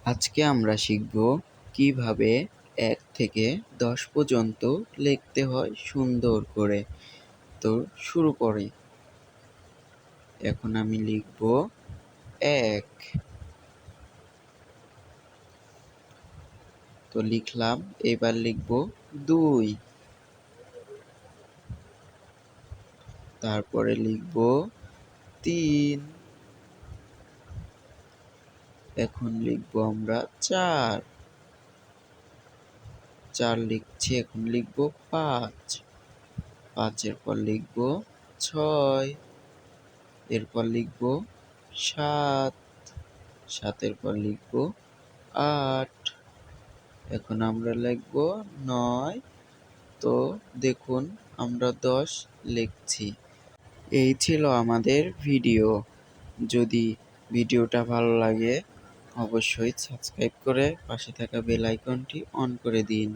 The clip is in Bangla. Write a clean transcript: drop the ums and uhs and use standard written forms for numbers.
আজকে আমরা শিখব কিভাবে ১ থেকে ১০ পর্যন্ত লিখতে হয় সুন্দর করে। তো শুরু করি। এখন আমি লিখব ১। তো লিখলাম, এবার লিখব ২। তারপরে লিখব ৩। এখন লিখব আমরা ৪। ৪ লিখছি, এখন লিখব ৫। ৫ এর পর লিখব ৬। এরপর লিখব ৭। ৭ এর পর লিখব ৮। এখন আমরা লিখব ৯। তো দেখুন আমরা ১০ লিখছি। এই ছিল আমাদের ভিডিও। যদি ভিডিওটা ভালো লাগে অবশ্যই সাবস্ক্রাইব করে পাশে থাকা বেল আইকনটি অন করে দিন।